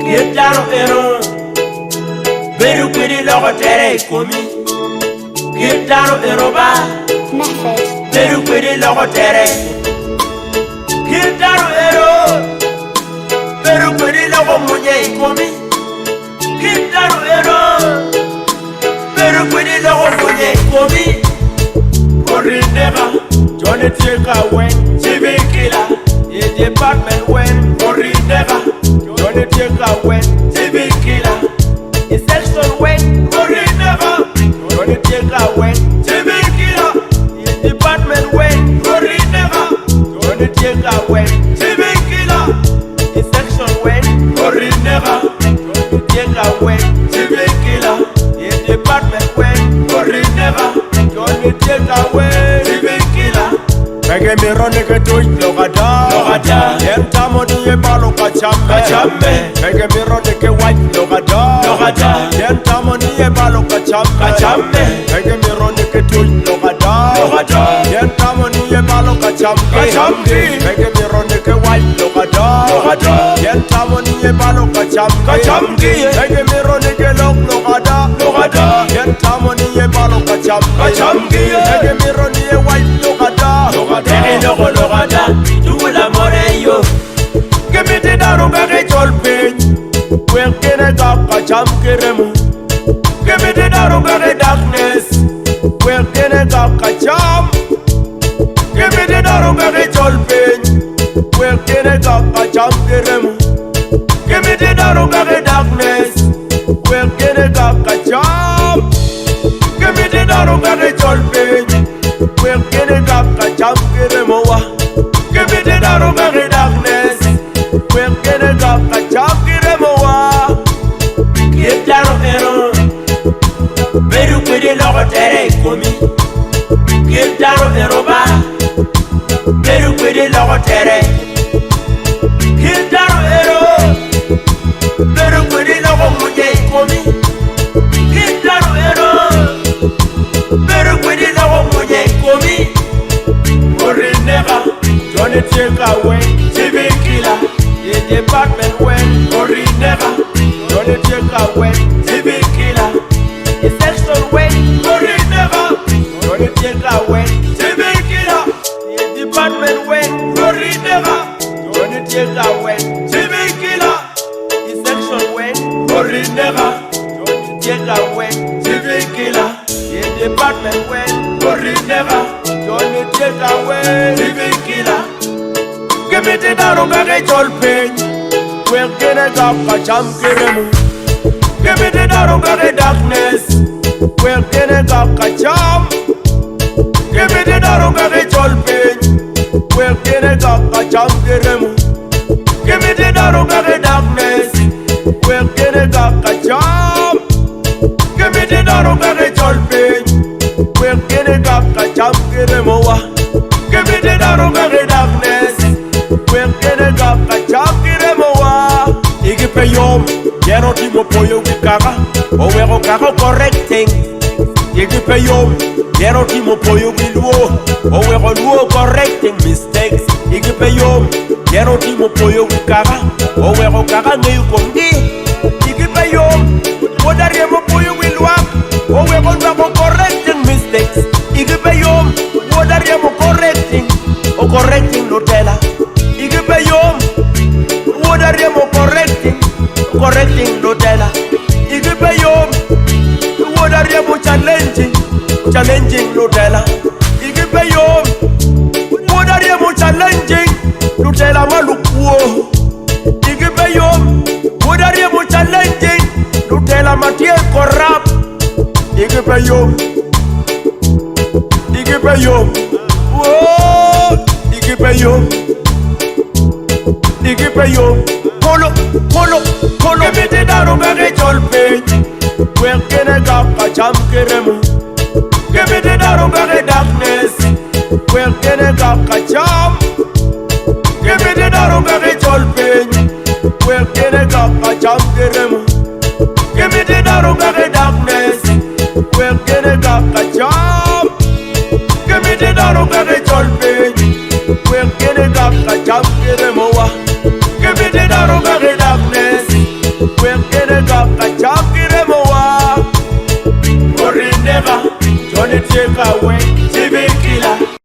Kietaro ero Beru kwidi logo tere komi Kietaro ero ba Beru kwidi logo tere Kietaro ero Beru kwidi logo munye komi Kietaro ero Beru kwidi logo munye komi Korinega Johnny Tieka wen Civil killer Ye department wen Korinega Johnny Tieka wen Civil killer Ye section wen Korinega Johnny Tieka wen Civil killer Ye department wen Korinega Johnny Tieka wen Civil killer Ye section wen Korinega Johnny Tieka wen Civil killer Ye department wen Korinega Johnny Tieka wen Civil killer Mege mirone ke tuj logada Yenta moni ye balo kachambe Mege mirone ke white logada Yenta moni ye balo kachambe Mege mirone ke tuj logada Yenta moni ye balo kachambe Mege mirone ke white logada Yenta moni ye balo kachambe Mege mirone ke logada Yenta moni ye balo kachambe Mege mirone ye white logada Tere logo logada, la more yo. Que me te daron gare cholpe, wen kene gaka cham keremu. Que me te daron gare darkness, wen kene gaka cham. Que me te daron gare cholpe, wen kene gaka cham keremu. Que me te daron gare darkness, wen kene gaka cham. Que me te daron gare cholpe. Wen kene gaka cham keremowa Que me te daron gare darkness Wen kene gaka cham keremowa Kietaro ero Beru kwede logo tere komi Kietaro ero ba Beru kwede logo tere Kietaro ero Beru kwede logo munye komi Kietaro ero Beru kwede logo munye komi Korinega Johnny Tieka wen Civil killer Ye department wen Korinega Johnny Tieka wen Civil killer Ye section wen Korinega Johnny Tieka wen Civil killer Ye department wen Korinega Johnny Tieka wen Civil killer Ye section wen Korinega Johnny Tieka wen Civil killer Ye department wen Korinega Johnny Tieka wen Civil killer Que me te daron gare cholpe Wen kene gaka cham keremu Que me te daron gare darkness Wen kene gaka cham Que me te daron gare cholpe Wen kene gaka cham keremu Que me te daron gare darkness Wen kene gaka cham Que me te daron gare cholpe Wen kene gaka cham keremowa Que me te daron gare darkness Wen kene gaka cham keremowa Igi pe yom Yero di mo poyo wikara Owero karo correcting Igi pe yom Yero di mo poyo wiluo Owero luo correcting mistakes Igi pe yom Yero di mo poyo wikara Owero kara ngeyu kongi Igi pe yom Wodari mo poyo wiluak Owero luo correcting mistakes Igi pe yom Wodari mo correcting O correcting lotela Igi pe yom Wodari mo correcting lotela Igi pe yom Wodari mo challenging lotela Igi pe yom Wodari mo challenging lotela malukuo Igi pe yom Wodari mo challenging lotela matie corrupt Igi pe yom Igi pe yom Igi pe yom Igi pe yom Polo Que me te daron gare cholpe Wen kene gaka cham keremu Que me te daron gare darkness Wen kene gaka cham Que me te daron gare cholpe Wen kene gaka cham keremu Que me te daron gare darkness Wen kene gaka cham Que me te daron gare cholpe Wen kene gaka cham keremowa Que me te daron gare darkness Wekerega kachakire mowa. Orinega, don't take away.